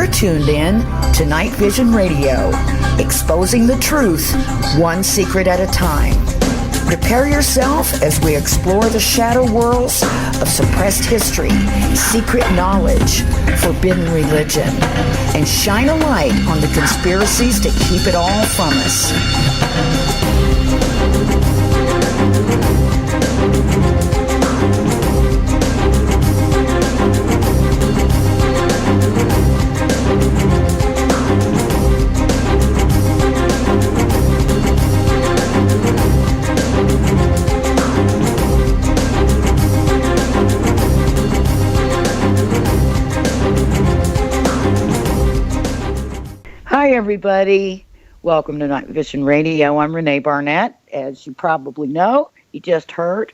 You're tuned in to Night Vision Radio, exposing the truth one secret at a time. Prepare yourself as we explore the shadow worlds of suppressed history, secret knowledge, forbidden religion, and shine a light on the conspiracies to keep it all from us. Hi, everybody. Welcome to Night Vision Radio. I'm Renee Barnett, as you probably know. You just heard.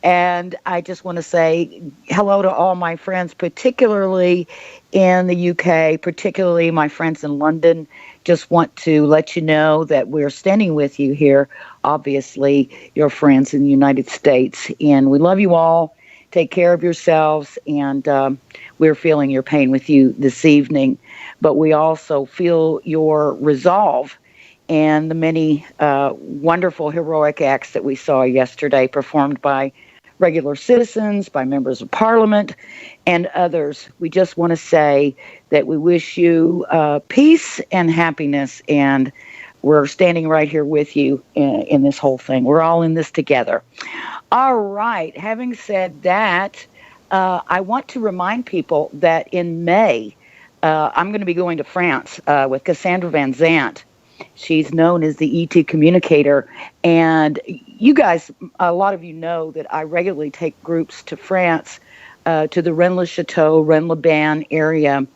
And I just want to say hello to all my friends, particularly in the UK, particularly my friends in London. Just want to let you know that we're standing with you here, obviously, your friends in the United States. And we love you all. Take care of yourselves. And we're feeling your pain with you this evening. But we also feel your resolve and the many wonderful heroic acts that we saw yesterday performed by regular citizens, by members of parliament, and others. We just want to say that we wish you peace and happiness, and we're standing right here with you in this whole thing. We're all in this together. All right. Having said that, I want to remind people that in May, I'm going to be going to France with Cassandra Van Zandt. She's known as the ET communicator. And you guys, a lot of you know that I regularly take groups to France, to the Rennes-le-Château, Rennes-le-Ban area,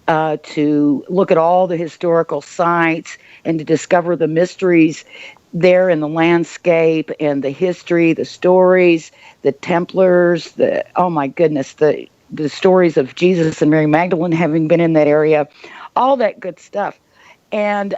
to look at all the historical sites and to discover the mysteries there in the landscape and the history, the stories, the Templars, oh my goodness, the stories of Jesus and Mary Magdalene having been in that area, all that good stuff. And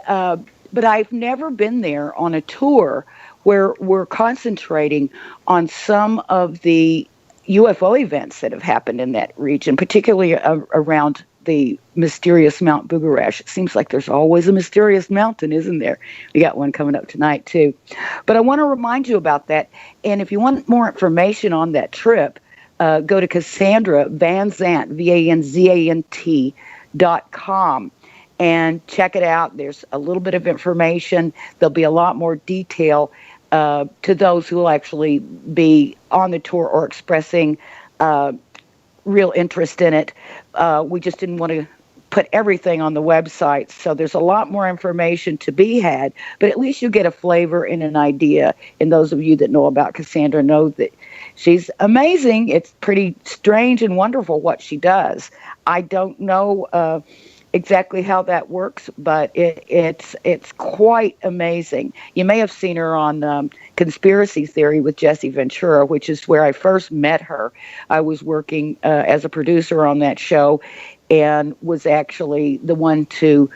but I've never been there on a tour where we're concentrating on some of the UFO events that have happened in that region, particularly around the mysterious Mount Bugarash. It seems like there's always a mysterious mountain, isn't there? We got one coming up tonight, too. But I want to remind you about that. And if you want more information on that trip, go to Cassandra Van Zandt, VanZant.com, and check it out. There's a little bit of information. There'll be a lot more detail to those who will actually be on the tour or expressing real interest in it. We just didn't want to put everything on the website, so there's a lot more information to be had, but at least you get a flavor and an idea. And those of you that know about Cassandra know that she's amazing. It's pretty strange and wonderful what she does. I don't know exactly how that works, but it's quite amazing. You may have seen her on Conspiracy Theory with Jesse Ventura, which is where I first met her. I was working as a producer on that show and was actually the one to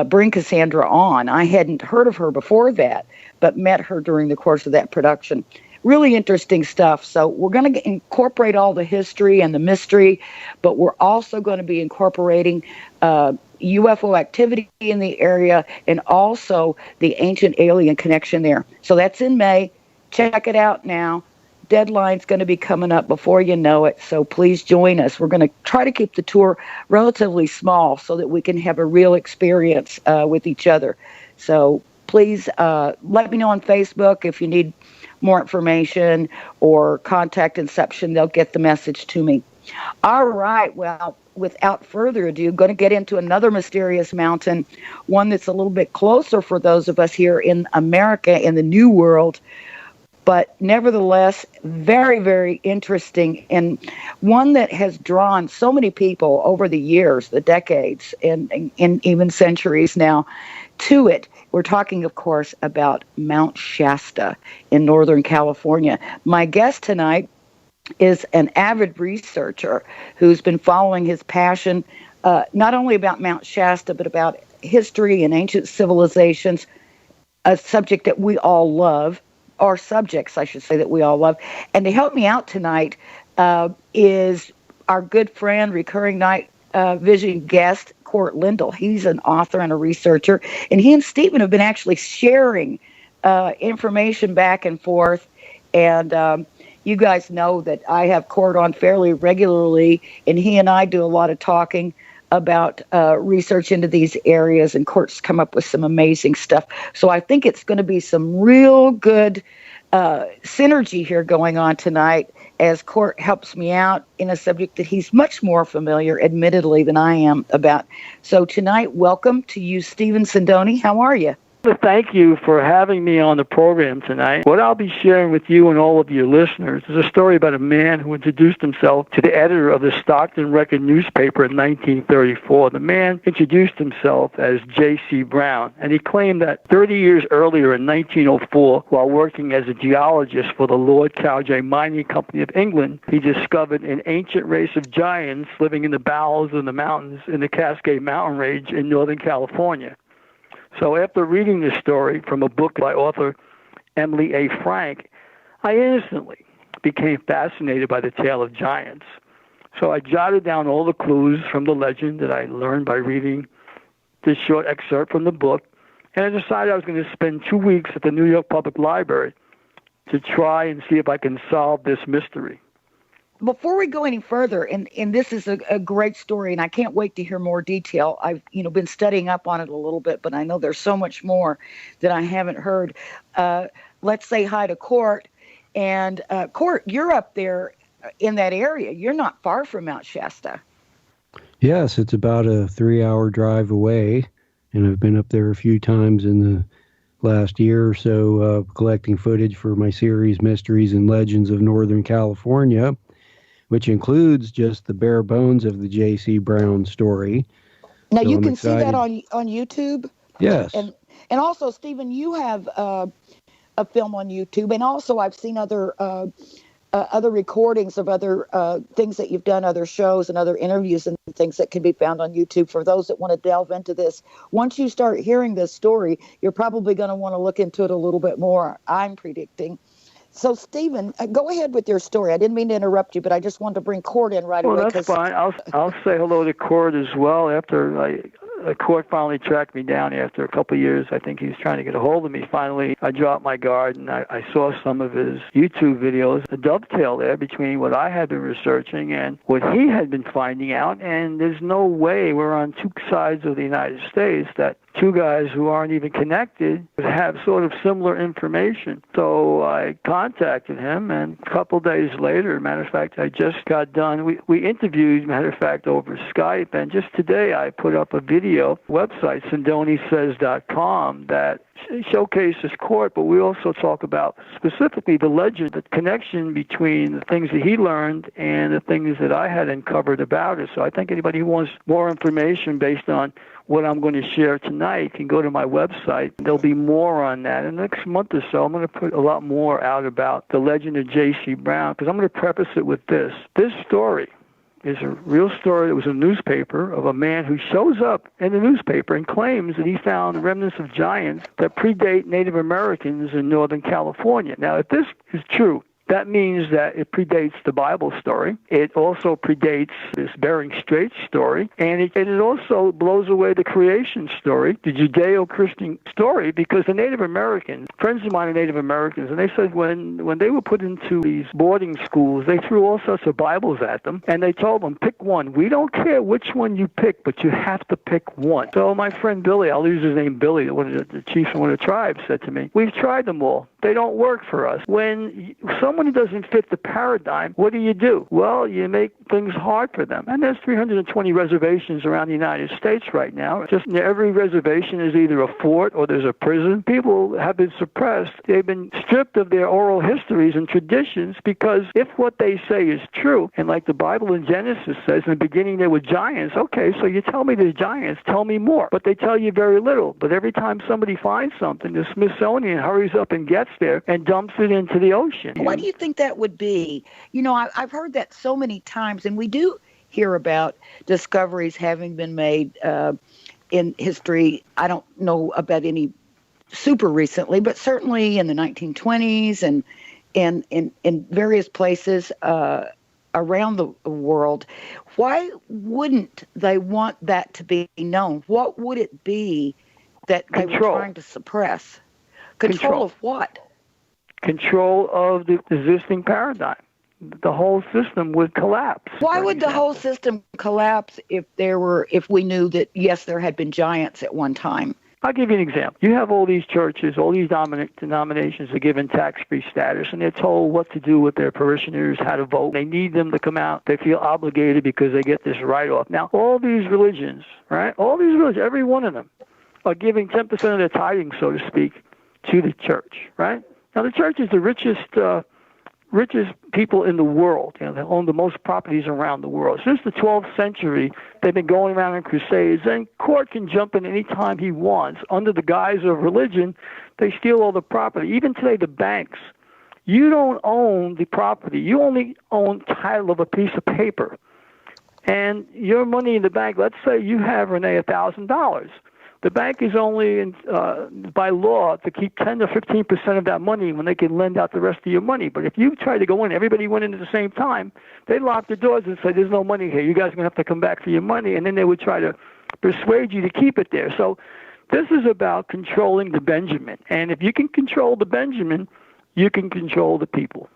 bring Cassandra on. I hadn't heard of her before that, but met her during the course of that production. Really interesting stuff. So we're going to incorporate all the history and the mystery, but we're also going to be incorporating UFO activity in the area and also the ancient alien connection there. So that's in May. Check it out now. Deadline's going to be coming up before you know it, so please join us. We're going to try to keep the tour relatively small so that we can have a real experience with each other. So please let me know on Facebook if you need more information or contact Inception. They'll get the message to me. All right, well, without further ado, going to get into another mysterious mountain, one that's a little bit closer for those of us here in America, in the New World, but nevertheless, very, very interesting, and one that has drawn so many people over the years, the decades, and even centuries now, to it. We're talking, of course, about Mount Shasta in Northern California. My guest tonight is an avid researcher who's been following his passion, not only about Mount Shasta, but about history and ancient civilizations, a subject that we all love, or subjects, I should say, that we all love. And to help me out tonight is our good friend, recurring Night Vision guest, Court Lindell. He's an author and a researcher, and he and Stephen have been actually sharing information back and forth. And you guys know that I have Court on fairly regularly, and he and I do a lot of talking about research into these areas, and Court's come up with some amazing stuff. So I think it's going to be some real good synergy here going on tonight, as Court helps me out in a subject that he's much more familiar, admittedly, than I am about. So tonight, welcome to you, Stephen Sindoni. How are you? Thank you for having me on the program tonight. What I'll be sharing with you and all of your listeners is a story about a man who introduced himself to the editor of the Stockton Record newspaper in 1934. The man introduced himself as J.C. Brown, and he claimed that 30 years earlier in 1904, while working as a geologist for the Lord Cowjay Mining Company of England, he discovered an ancient race of giants living in the bowels of the mountains in the Cascade Mountain Range in Northern California. So after reading this story from a book by author Emily A. Frank, I instantly became fascinated by the tale of giants. So I jotted down all the clues from the legend that I learned by reading this short excerpt from the book, and I decided I was going to spend 2 weeks at the New York Public Library to try and see if I can solve this mystery. Before we go any further, and this is a great story, and I can't wait to hear more detail. I've been studying up on it a little bit, but I know there's so much more that I haven't heard. Let's say hi to Court. And Court, you're up there in that area. You're not far from Mount Shasta. Yes, it's about a 3-hour drive away, and I've been up there a few times in the last year or so, collecting footage for my series Mysteries and Legends of Northern California, which includes just the bare bones of the J.C. Brown story. Now, so you can see that on YouTube? Yes. And also, Stephen, you have a film on YouTube, and also I've seen other recordings of other things that you've done, other shows and other interviews and things that can be found on YouTube for those that want to delve into this. Once you start hearing this story, you're probably going to want to look into it a little bit more, I'm predicting. So, Stephen, go ahead with your story. I didn't mean to interrupt you, but I just wanted to bring Court in right away. Well, that's fine. I'll say hello to Court as well. After Court finally tracked me down after a couple of years, I think he was trying to get a hold of me. Finally, I dropped my guard, and I saw some of his YouTube videos, a dovetail there between what I had been researching and what he had been finding out. And there's no way we're on two sides of the United States that two guys who aren't even connected have sort of similar information. So I contacted him, and a couple days later, matter of fact, I just got done. We interviewed, matter of fact, over Skype, and just today I put up a video website, SindoniSays.com, that showcases Court, but we also talk about specifically the legend, the connection between the things that he learned and the things that I had uncovered about it. So I think anybody who wants more information based on what I'm going to share tonight can go to my website. There'll be more on that. In the next month or so, I'm going to put a lot more out about the legend of J.C. Brown, because I'm going to preface it with this. This story is a real story that was in a newspaper of a man who shows up in the newspaper and claims that he found remnants of giants that predate Native Americans in Northern California. Now, if this is true, that means that it predates the Bible story. It also predates this Bering Strait story, and it also blows away the creation story, the Judeo-Christian story, because the Native Americans, friends of mine are Native Americans, and they said when they were put into these boarding schools, they threw all sorts of Bibles at them, and they told them, pick one. We don't care which one you pick, but you have to pick one. So my friend Billy, I'll use his name Billy, one of the chiefs of one of the tribes, said to me, we've tried them all. They don't work for us. When someone doesn't fit the paradigm, what do? Well, you make things hard for them. And there's 320 reservations around the United States right now. Just every reservation is either a fort or there's a prison. People have been suppressed. They've been stripped of their oral histories and traditions, because if what they say is true, and like the Bible in Genesis says, in the beginning there were giants, okay, so you tell me there's giants, tell me more. But they tell you very little. But every time somebody finds something, the Smithsonian hurries up and gets there and dumps it into the ocean. Why do you think that would be? I've heard that so many times, and we do hear about discoveries having been made in history. I don't know about any super recently, but certainly in the 1920s and in various places around the world. Why wouldn't they want that to be known? What would it be that they were trying to suppress? Control of what? Control of the existing paradigm. The whole system would collapse. Why would the whole system collapse if we knew that, yes, there had been giants at one time? I'll give you an example. You have all these churches, all these denominations are given tax-free status, and they're told what to do with their parishioners, how to vote. They need them to come out. They feel obligated because they get this write-off. Now, all these religions, right? All these religions, every one of them, are giving 10% of their tithing, so to speak, to the church, right? Now, the church is the richest people in the world. You know, they own the most properties around the world. Since the 12th century, they've been going around in crusades, and court can jump in any time he wants. Under the guise of religion, they steal all the property. Even today, the banks, you don't own the property. You only own title of a piece of paper. And your money in the bank, let's say you have, Renee, $1,000. The bank is only, by law, to keep 10 to 15% of that money when they can lend out the rest of your money. But if you try to go in, everybody went in at the same time, they lock the doors and say, there's no money here. You guys are going to have to come back for your money. And then they would try to persuade you to keep it there. So this is about controlling the Benjamin. And if you can control the Benjamin, you can control the people.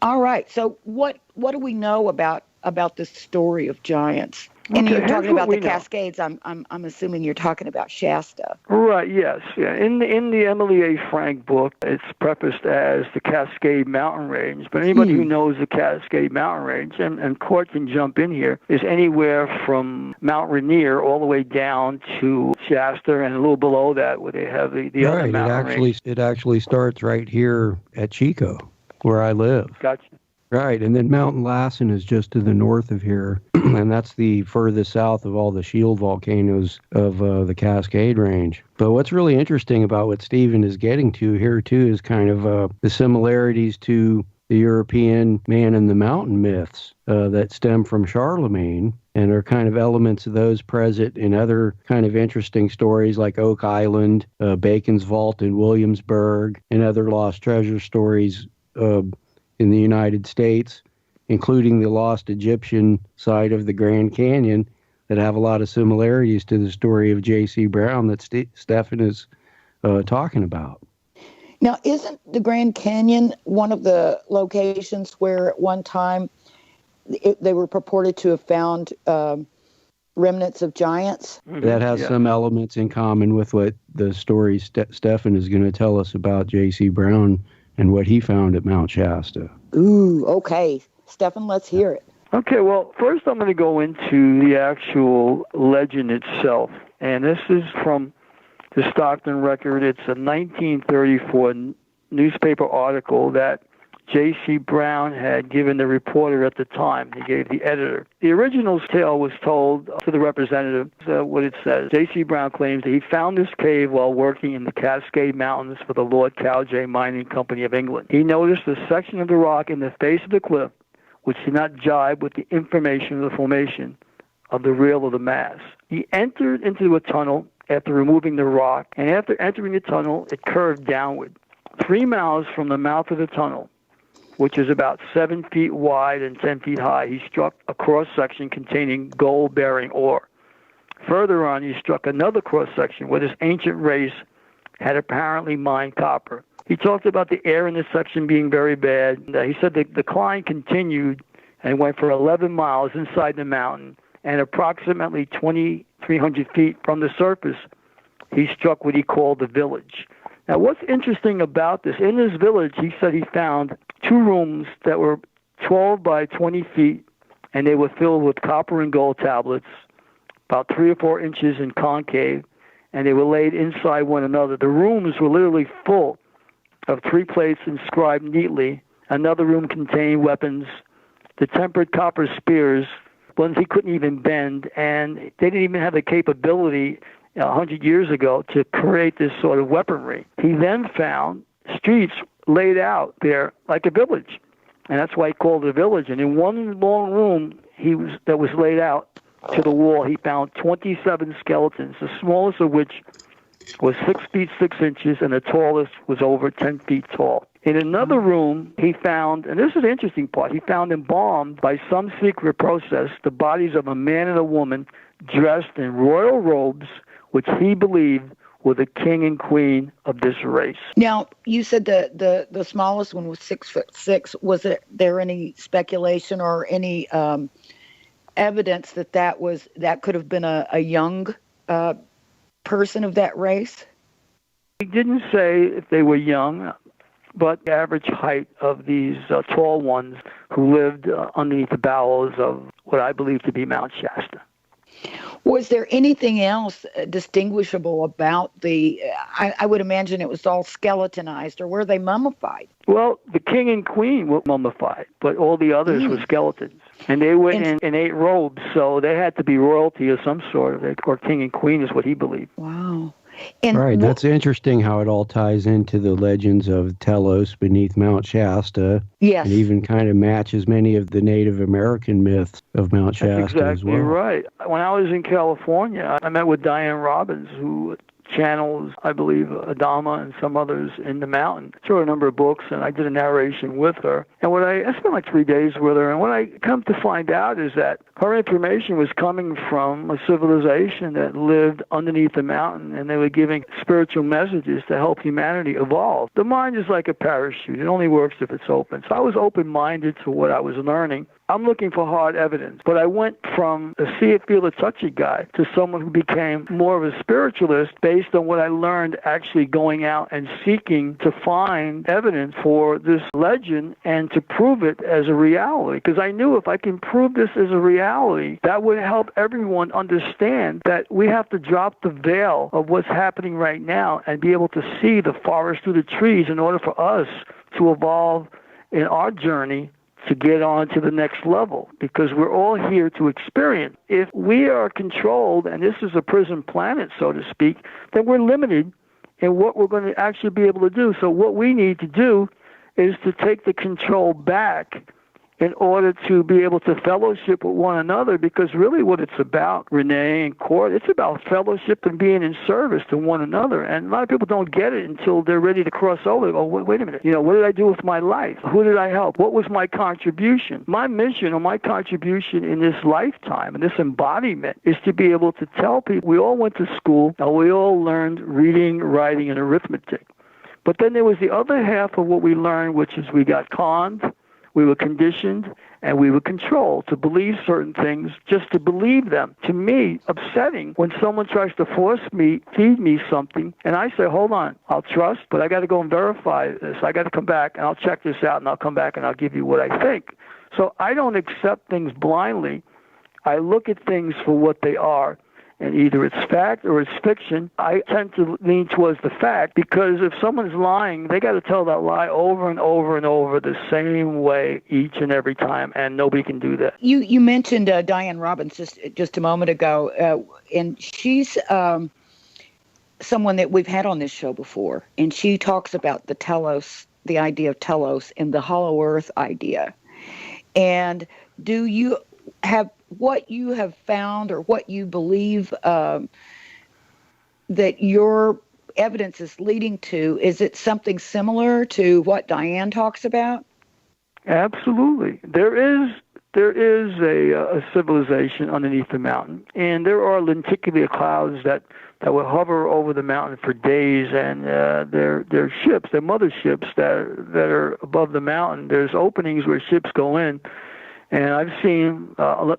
All right. So what do we know about this story of giants? And Okay, you're talking about the know. Cascades. I'm assuming you're talking about Shasta. Right. Yes. Yeah. In the Emily A. Frank book, it's prefaced as the Cascade Mountain Range. But anybody who knows the Cascade Mountain Range, and court can jump in here, is anywhere from Mount Rainier all the way down to Shasta, and a little below that where they have the other mountain range. It actually starts right here at Chico, where I live. Gotcha. Right, and then Mountain Lassen is just to the north of here, and that's the furthest south of all the shield volcanoes of the Cascade Range. But what's really interesting about what Stephen is getting to here, too, is kind of the similarities to the European man in the mountain myths that stem from Charlemagne, and are kind of elements of those present in other kind of interesting stories like Oak Island, Bacon's Vault in Williamsburg, and other lost treasure stories in the United States, including the lost Egyptian side of the Grand Canyon, that have a lot of similarities to the story of J.C. Brown that Stephen is talking about. Now, isn't the Grand Canyon one of the locations where at one time they were purported to have found remnants of giants? That has some elements in common with what the story Stephen is going to tell us about J.C. Brown and what he found at Mount Shasta. Ooh, okay. Stephen, let's hear it. Okay, well, first I'm going to go into the actual legend itself. And this is from the Stockton Record. It's a 1934 newspaper article that J.C. Brown had given the reporter at the time. He gave the editor. The original tale was told to the representative. What it says, J.C. Brown claims that he found this cave while working in the Cascade Mountains for the Lord Cowjay Mining Company of England. He noticed a section of the rock in the face of the cliff which did not jibe with the information of the formation of the real of the mass. He entered into a tunnel after removing the rock, and after entering the tunnel, it curved downward. 3 miles from the mouth of the tunnel, which is about 7 feet wide and 10 feet high, he struck a cross-section containing gold-bearing ore. Further on, he struck another cross-section where this ancient race had apparently mined copper. He talked about the air in this section being very bad. He said the decline continued and went for 11 miles inside the mountain, and approximately 2,300 feet from the surface, he struck what he called the village. Now, what's interesting about this, in this village, he said he found 2 rooms that were 12 by 20 feet, and they were filled with copper and gold tablets, about 3 or 4 inches in concave, and they were laid inside one another. The rooms were literally full of 3 plates inscribed neatly. Another room contained weapons, the tempered copper spears, ones he couldn't even bend, and they didn't even have the capability 100 years ago to create this sort of weaponry. He then found streets laid out there like a village, and that's why he called it a village. And in one long room that was laid out to the wall, he found 27 skeletons, the smallest of which was 6 feet 6 inches, and the tallest was over 10 feet tall. In another room, he found, and this is the interesting part, he found embalmed by some secret process the bodies of a man and a woman dressed in royal robes, which he believed were the king and queen of this race. Now, you said the smallest one was 6'6". Was there any speculation or any evidence that could have been a young person of that race? He didn't say if they were young, but the average height of these tall ones who lived underneath the bowels of what I believe to be Mount Shasta. Was there anything else distinguishable about I would imagine it was all skeletonized, or were they mummified? Well, the king and queen were mummified, but all the others were skeletons. And they were in 8 robes, so they had to be royalty of some sort, or king and queen is what he believed. Wow. Right, that's interesting how it all ties into the legends of Telos beneath Mount Shasta. Yes. And even kind of matches many of the Native American myths of Mount Shasta That's exactly as well. Right. When I was in California, I met with Diane Robbins, who channels, I believe, Adama and some others in the mountain. She wrote a number of books, and I did a narration with her. And I spent like 3 days with her, and what I come to find out is that her information was coming from a civilization that lived underneath the mountain, and they were giving spiritual messages to help humanity evolve. The mind is like a parachute. It only works if it's open. So I was open-minded to what I was learning. I'm looking for hard evidence, but I went from a see it, feel it, touch it guy to someone who became more of a spiritualist based on what I learned actually going out and seeking to find evidence for this legend and to prove it as a reality. Because I knew if I can prove this as a reality, that would help everyone understand that we have to drop the veil of what's happening right now and be able to see the forest through the trees in order for us to evolve in our journey to get on to the next level, because we're all here to experience. If we are controlled, and this is a prison planet, so to speak, then we're limited in what we're going to actually be able to do. So what we need to do is to take the control back in order to be able to fellowship with one another, because really what it's about, Renee and Court, it's about fellowship and being in service to one another. And a lot of people don't get it until they're ready to cross over. They go, wait a minute, what did I do with my life? Who did I help? What was my contribution? My mission or my contribution in this lifetime, and this embodiment, is to be able to tell people, we all went to school, and we all learned reading, writing, and arithmetic. But then there was the other half of what we learned, which is we got conned, we were conditioned, and we were controlled to believe certain things, just to believe them. To me, upsetting when someone tries to force me, feed me something, and I say, hold on, I'll trust, but I got to go and verify this. I got to come back, and I'll check this out, and I'll come back, and I'll give you what I think. So I don't accept things blindly. I look at things for what they are. And either it's fact or it's fiction. I tend to lean towards the fact, because if someone's lying, they got to tell that lie over and over and over the same way each and every time, and nobody can do that. You mentioned Diane Robbins just a moment ago, and she's someone that we've had on this show before, and she talks about the Telos, the idea of Telos, and the Hollow Earth idea. And do you have what you have found or what you believe that your evidence is leading to? Is it something similar to what Diane talks about? Absolutely. There is a civilization underneath the mountain, and there are lenticular clouds that will hover over the mountain for days, and they're ships, they're motherships that are above the mountain. There's openings where ships go in. And I've seen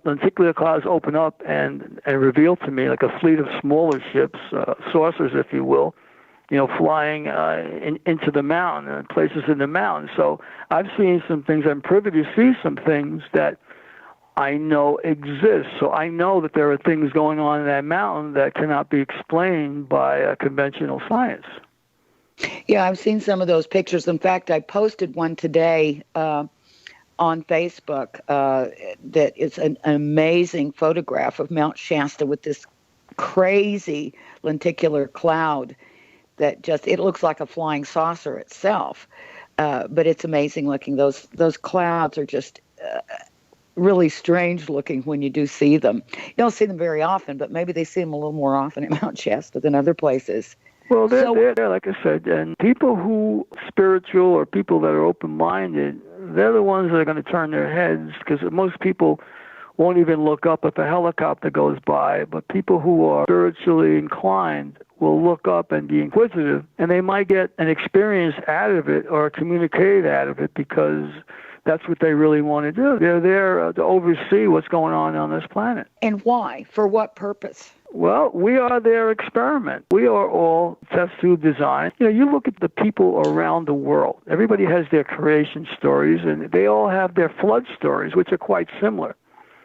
lenticular clouds open up and reveal to me like a fleet of smaller ships, saucers, if you will, flying into the mountain and places in the mountain. So I've seen some things. I'm privy to see some things that I know exist. So I know that there are things going on in that mountain that cannot be explained by conventional science. Yeah, I've seen some of those pictures. In fact, I posted one today on Facebook that is an amazing photograph of Mount Shasta with this crazy lenticular cloud that it looks like a flying saucer itself. But it's amazing looking. Those clouds are just really strange looking when you do see them. You don't see them very often, but maybe they see them a little more often at Mount Shasta than other places. Well, they're like I said, and people who spiritual or people that are open-minded, they're the ones that are going to turn their heads, because most people won't even look up if a helicopter goes by. But people who are spiritually inclined will look up and be inquisitive, and they might get an experience out of it or communicate out of it, because that's what they really want to do. They're there to oversee what's going on this planet. And why? For what purpose? Well, we are their experiment. We are all test tube design. You look at the people around the world. Everybody has their creation stories, and they all have their flood stories, which are quite similar.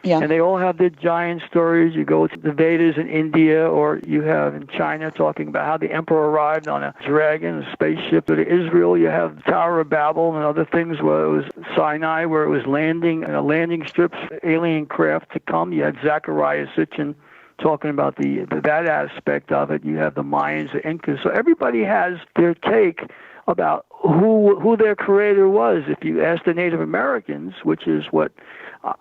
Yeah. And they all have their giant stories. You go to the Vedas in India, or you have in China talking about how the emperor arrived on a dragon, a spaceship. To Israel, you have the Tower of Babel and other things where it was Sinai, where it was landing, landing strips, alien craft to come. You had Zechariah Sitchin talking about that aspect of it. You have the Mayans, the Incas. So everybody has their take about who their creator was. If you ask the Native Americans, which is what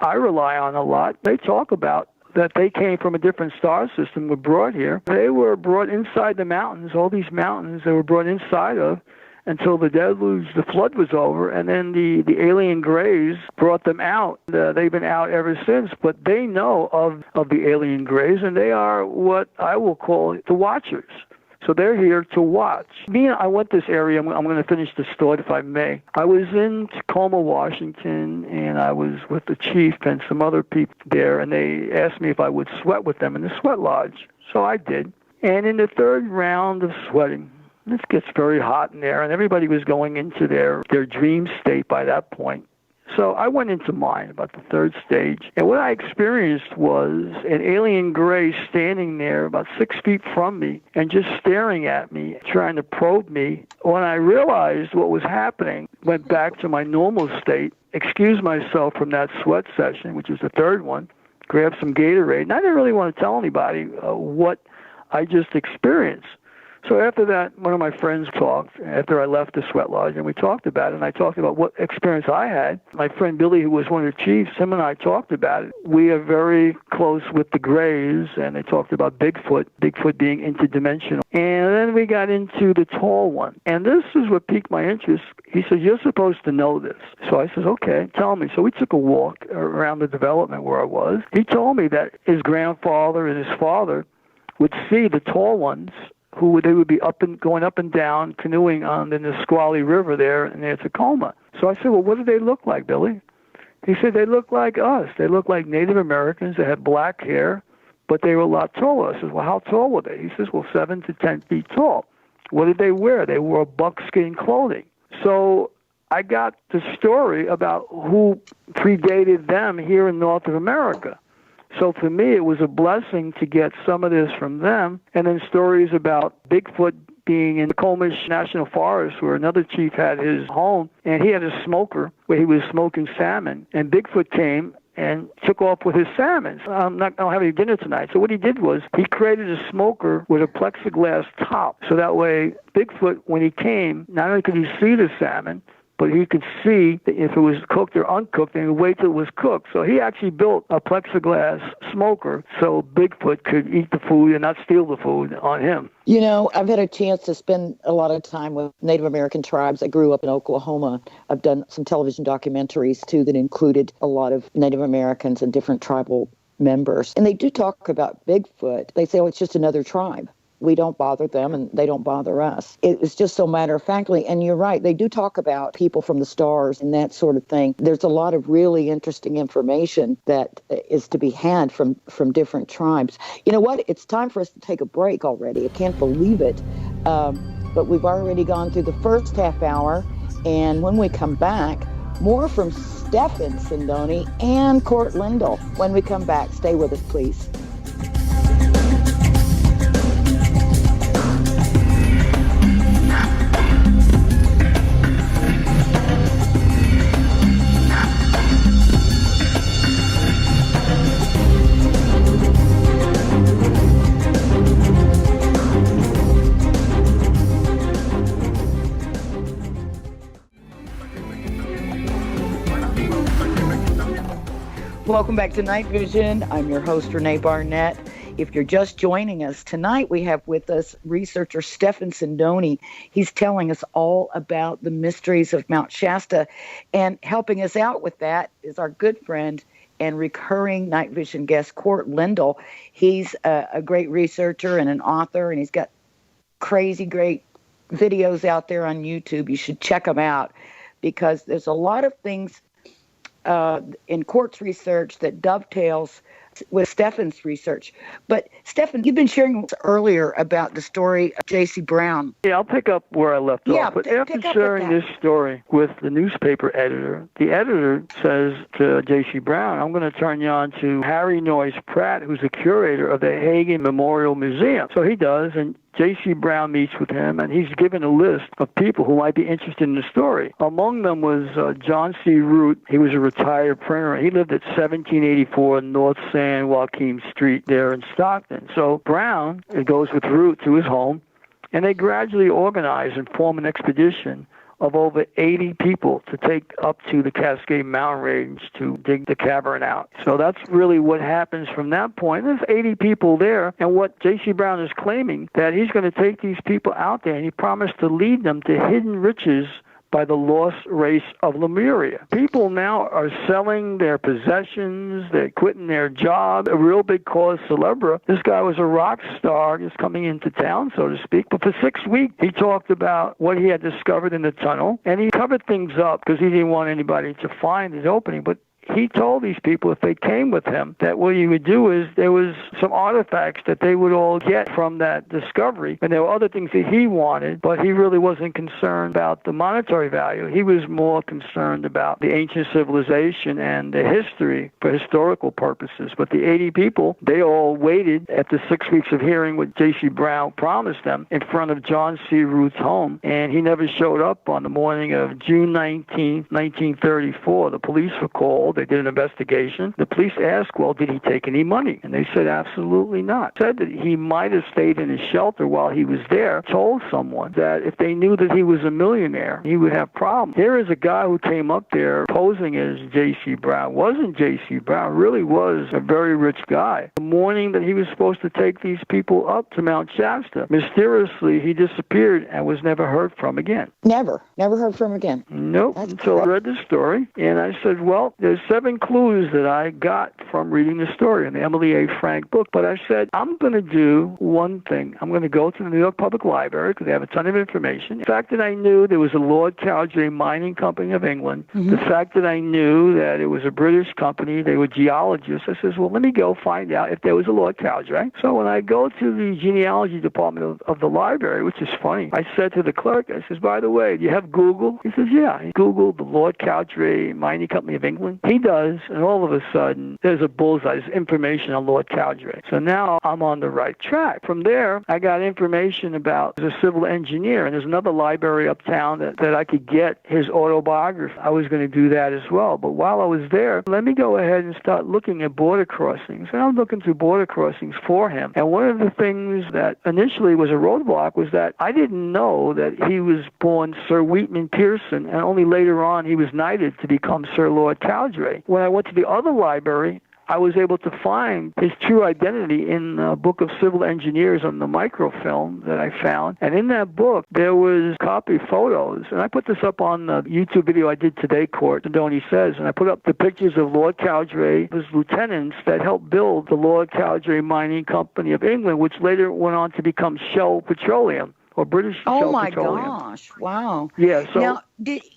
I rely on a lot, they talk about that they came from a different star system, were brought here. They were brought inside the mountains, all these mountains they were brought inside of, until the deluge, the flood was over, and then the alien grays brought them out. They've been out ever since, but they know of the alien grays, and they are what I will call the watchers. So they're here to watch. I went this area. I'm going to finish this thought, if I may. I was in Tacoma, Washington, and I was with the chief and some other people there, and they asked me if I would sweat with them in the sweat lodge. So I did. And in the third round of sweating, this gets very hot in there, and everybody was going into their dream state by that point. So I went into mine, about the third stage, and what I experienced was an alien gray standing there about 6 feet from me and just staring at me, trying to probe me. When I realized what was happening, went back to my normal state, excused myself from that sweat session, which was the third one, grabbed some Gatorade, and I didn't really want to tell anybody what I just experienced. So after that, one of my friends talked, after I left the sweat lodge, and we talked about it, and I talked about what experience I had. My friend Billy, who was one of the chiefs, him and I talked about it. We are very close with the Greys, and they talked about Bigfoot being interdimensional. And then we got into the tall one. And this is what piqued my interest. He said, "You're supposed to know this." So I said, "Okay, tell me." So we took a walk around the development where I was. He told me that his grandfather and his father would see the tall ones, they would be going up and down, canoeing on the Nisqually River there near Tacoma. So I said, "Well, what do they look like, Billy?" He said, "They look like us. They look like Native Americans. They had black hair, but they were a lot taller." I said, "Well, how tall were they?" He says, "Well, 7 to 10 feet tall." What did they wear? They wore buckskin clothing. So I got the story about who predated them here in North America. So for me, it was a blessing to get some of this from them, and then stories about Bigfoot being in the Comish National Forest, where another chief had his home, and he had a smoker where he was smoking salmon, and Bigfoot came and took off with his salmon. "I'm not going to have any dinner tonight." So what he did was he created a smoker with a plexiglass top, so that way Bigfoot, when he came, not only could he see the salmon, but he could see if it was cooked or uncooked, and he would wait till it was cooked. So he actually built a plexiglass smoker so Bigfoot could eat the food and not steal the food on him. I've had a chance to spend a lot of time with Native American tribes. I grew up in Oklahoma. I've done some television documentaries, too, that included a lot of Native Americans and different tribal members. And they do talk about Bigfoot. They say, "Oh, it's just another tribe. We don't bother them and they don't bother us." It's just so matter-of-factly. And you're right, they do talk about people from the stars and that sort of thing. There's a lot of really interesting information that is to be had from different tribes. You know what? It's time for us to take a break already. I can't believe it. But we've already gone through the first half hour. And when we come back, more from Stefan Sindoni and Cort Lindell. When we come back, stay with us, please. Welcome back to Night Vision. I'm your host, Renee Barnett. If you're just joining us, tonight we have with us researcher Stephan Sindoni. He's telling us all about the mysteries of Mount Shasta, and helping us out with that is our good friend and recurring Night Vision guest, Court Lindahl. He's a great researcher and an author, and he's got crazy great videos out there on YouTube. You should check them out, because there's a lot of things in Court's research that dovetails with Stephan's research. But Stephan, you've been sharing earlier about the story of J.C. Brown. Yeah, I'll pick up where I left off. But after sharing this story with the newspaper editor, the editor says to J.C. Brown, I'm going to turn you on to Harry Noyes Pratt, who's the curator of the Hagen Memorial Museum. So he does, and J.C. Brown meets with him, and he's given a list of people who might be interested in the story. Among them was John C. Root. He was a retired printer. He lived at 1784 North San Joaquin Street there in Stockton. So Brown goes with Root to his home, and they gradually organize and form an expedition of over 80 people to take up to the Cascade Mountain Range to dig the cavern out. So that's really what happens from that point. There's 80 people there, and what J.C. Brown is claiming, that he's going to take these people out there, and he promised to lead them to hidden riches by the lost race of Lemuria. People now are selling their possessions, they're quitting their job, a real big cause célèbre. This guy was a rock star just coming into town, so to speak. But for 6 weeks, he talked about what he had discovered in the tunnel, and he covered things up because he didn't want anybody to find his opening. But he told these people, if they came with him, that what he would do is there was some artifacts that they would all get from that discovery, and there were other things that he wanted, but he really wasn't concerned about the monetary value. He was more concerned about the ancient civilization and the history for historical purposes. But the 80 people, they all waited after 6 weeks of hearing what J.C. Brown promised them in front of John C. Root's home, and he never showed up on the morning of June 19, 1934. The police were called. They did an investigation. The police asked, well, did he take any money? And they said, absolutely not. Said that he might have stayed in his shelter while he was there, told someone that if they knew that he was a millionaire, he would have problems. Here is a guy who came up there posing as J.C. Brown. Wasn't J.C. Brown, really was a very rich guy. The morning that he was supposed to take these people up to Mount Shasta, mysteriously, he disappeared and was never heard from again. Never heard from again. Nope, until I read the story, and I said, well, there's 7 clues that I got from reading the story in the Emily A. Frank book. But I said, I'm going to do one thing. I'm going to go to the New York Public Library because they have a ton of information. The fact that I knew there was a Lord Cowdray Mining Company of England, the fact that I knew that it was a British company, they were geologists, I says, well, let me go find out if there was a Lord Cowdray. So when I go to the genealogy department of the library, which is funny, I said to the clerk, I says, by the way, do you have Google? He says, yeah. He Googled the Lord Cowdray Mining Company of England. He does, and all of a sudden, there's a bullseye. There's information on Lord Cowdray. So now I'm on the right track. From there, I got information about the civil engineer, and there's another library uptown that I could get his autobiography. I was going to do that as well. But while I was there, let me go ahead and start looking at border crossings. And I'm looking through border crossings for him. And one of the things that initially was a roadblock was that I didn't know that he was born Sir Wheatman Pearson, and only later on he was knighted to become Sir Lord Cowdray. When I went to the other library, I was able to find his true identity in the Book of Civil Engineers on the microfilm that I found. And in that book, there was copy photos. And I put this up on the YouTube video I did today, Court Sindoni Says. And I put up the pictures of Lord Cowdray, his lieutenants that helped build the Lord Cowdray Mining Company of England, which later went on to become Shell Petroleum, or British Shell Petroleum. Oh, my gosh. Wow. Yeah, so... Now,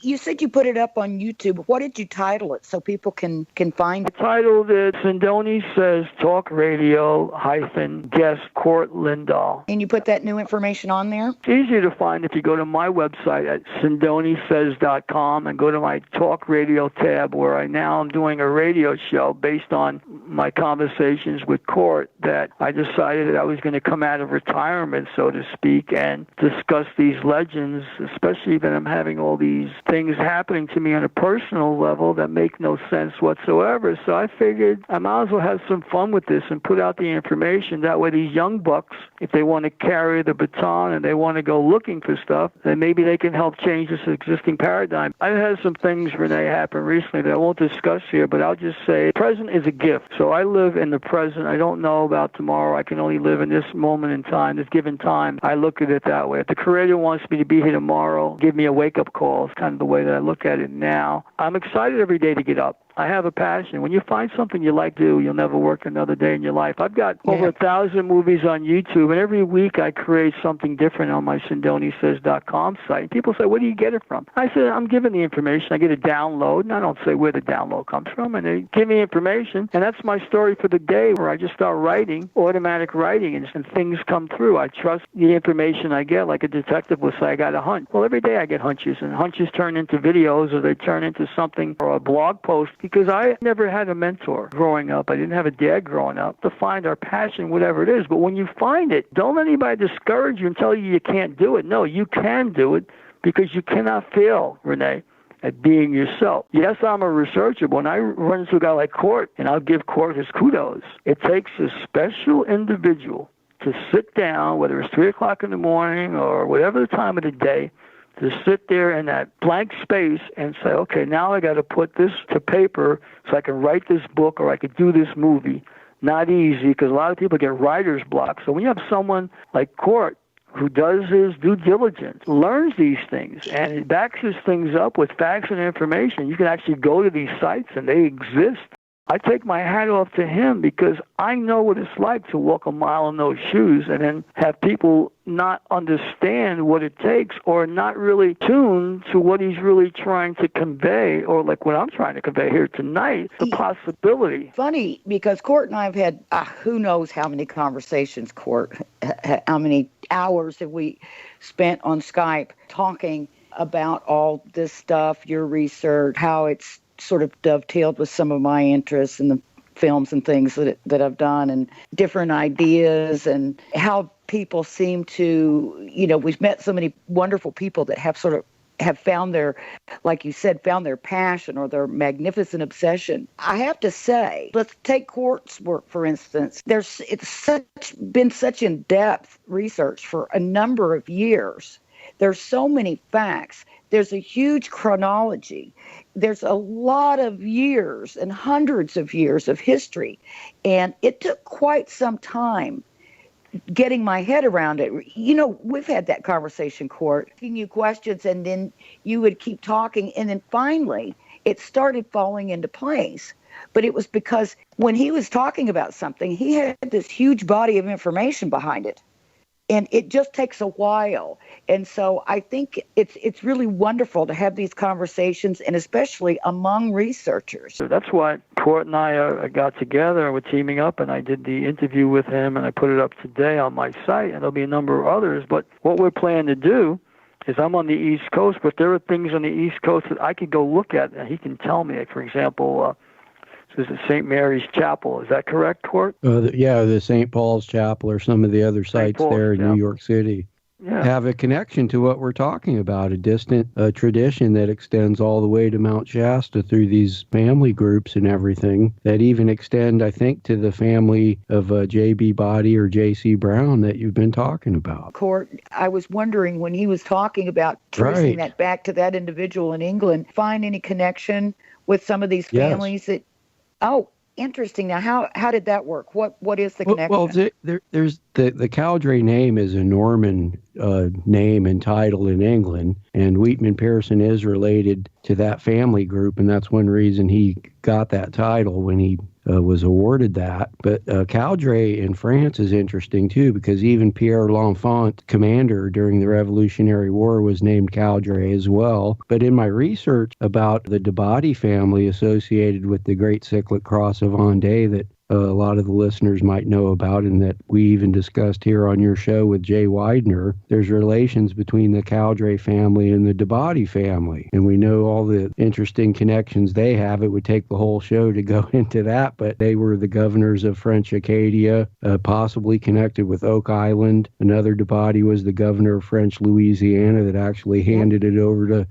you said you put it up on YouTube. What did you title it so people can find it? I titled it Sindoni Says Talk Radio - Guest Court Lindahl. And you put that new information on there? It's easier to find if you go to my website at sindonisays.com and go to my Talk Radio tab, where I now am doing a radio show based on my conversations with Court, that I decided that I was going to come out of retirement, so to speak, and discuss these legends, especially that I'm having all these these things happening to me on a personal level that make no sense whatsoever. So I figured I might as well have some fun with this and put out the information. That way these young bucks, if they want to carry the baton and they want to go looking for stuff, then maybe they can help change this existing paradigm. I've had some things, Renee, happen recently that I won't discuss here, but I'll just say present is a gift. So I live in the present. I don't know about tomorrow. I can only live in this moment in time, this given time. I look at it that way. If the Creator wants me to be here tomorrow, give me a wake-up call. It's kind of the way that I look at it now. I'm excited every day to get up. I have a passion. When you find something you like to do, you'll never work another day in your life. I've got over 1,000 movies on YouTube, and every week I create something different on my SindoniSays.com site. People say, where do you get it from? I said, I'm given the information. I get a download, and I don't say where the download comes from, and they give me information, and that's my story for the day, where I just start writing, automatic writing, and things come through. I trust the information I get, like a detective will say, I got a hunch. Well, every day I get hunches, and hunches turn into videos, or they turn into something, or a blog post, because I never had a mentor growing up. I didn't have a dad growing up to find our passion, whatever it is. But when you find it, don't let anybody discourage you and tell you can't do it. No, you can do it, because you cannot fail, Renee, at being yourself. Yes, I'm a researcher, but when I run into a guy like Court, and I'll give Court his kudos, it takes a special individual to sit down, whether it's 3 o'clock in the morning or whatever the time of the day, to sit there in that blank space and say, okay, now I got to put this to paper so I can write this book or I could do this movie. Not easy, because a lot of people get writer's block. So when you have someone like Court who does his due diligence, learns these things, and backs his things up with facts and information, you can actually go to these sites and they exist. I take my hat off to him, because I know what it's like to walk a mile in those shoes and then have people not understand what it takes, or not really tuned to what he's really trying to convey, or like what I'm trying to convey here tonight, the possibility. Funny, because Court and I have had who knows how many conversations, Court, how many hours have we spent on Skype talking about all this stuff, your research, how it's sort of dovetailed with some of my interests in the films and things that I've done, and different ideas, and how people seem to, we've met so many wonderful people that have found their, like you said, found their passion or their magnificent obsession. I have to say, let's take Court's work, for instance. Been such in-depth research for a number of years. There's so many facts. There's a huge chronology. There's a lot of years and hundreds of years of history. And it took quite some time getting my head around it. We've had that conversation, Court, asking you questions, and then you would keep talking. And then finally, it started falling into place. But it was because when he was talking about something, he had this huge body of information behind it. And it just takes a while. And so I think it's really wonderful to have these conversations, and especially among researchers. So that's why Court and I got together and we're teaming up, and I did the interview with him, and I put it up today on my site, and there'll be a number of others. But what we're planning to do is, I'm on the East Coast, but there are things on the East Coast that I could go look at, and he can tell me. Like, for example, this is St. Mary's Chapel. Is that correct, Court? The St. Paul's Chapel, or some of the other sites there in New York City, have a connection to what we're talking about, a distant tradition that extends all the way to Mount Shasta through these family groups and everything, that even extend, I think, to the family of J.B. Body or J.C. Brown that you've been talking about. Court, I was wondering, when he was talking about tracing that back to that individual in England, find any connection with some of these families that... Oh, interesting. Now, how did that work? What is the connection? Well, there's the Cowdray name is a Norman name and title in England, and Wheatman Pearson is related to that family group, and that's one reason he got that title when he was awarded that. But Cowdray in France is interesting too, because even Pierre L'Enfant, commander during the Revolutionary War, was named Cowdray as well. But in my research about the de Body family associated with the Great Cyclic Cross of Vendée that a lot of the listeners might know about, and that we even discussed here on your show with Jay Widener, there's relations between the Cowdray family and the de Body family. And we know all the interesting connections they have. It would take the whole show to go into that, but they were the governors of French Acadia, possibly connected with Oak Island. Another de Body was the governor of French Louisiana that actually handed it over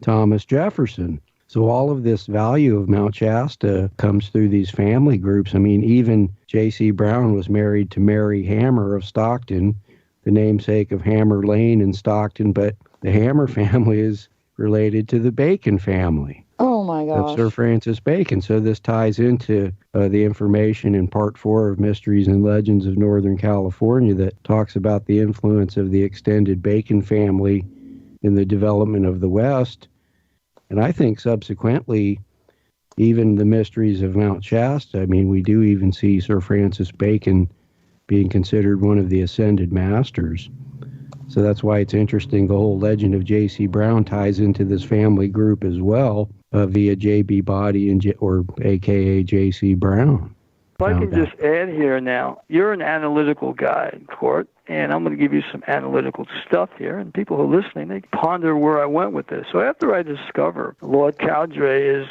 Thomas Jefferson. So all of this value of Mount Shasta comes through these family groups. I mean, even J.C. Brown was married to Mary Hammer of Stockton, the namesake of Hammer Lane in Stockton, but the Hammer family is related to the Bacon family. Oh my Of gosh. Sir Francis Bacon. So this ties into the information in Part 4 of Mysteries and Legends of Northern California that talks about the influence of the extended Bacon family in the development of the West. And I think subsequently, even the mysteries of Mount Shasta, I mean, we do even see Sir Francis Bacon being considered one of the ascended masters. So that's why it's interesting. The whole legend of J.C. Brown ties into this family group as well, via J.B. Body and or a.k.a. J.C. Brown. If I can just add here now, you're an analytical guy, Court, and I'm going to give you some analytical stuff here, and people who are listening, they ponder where I went with this. So after I discover Lord Cowdray is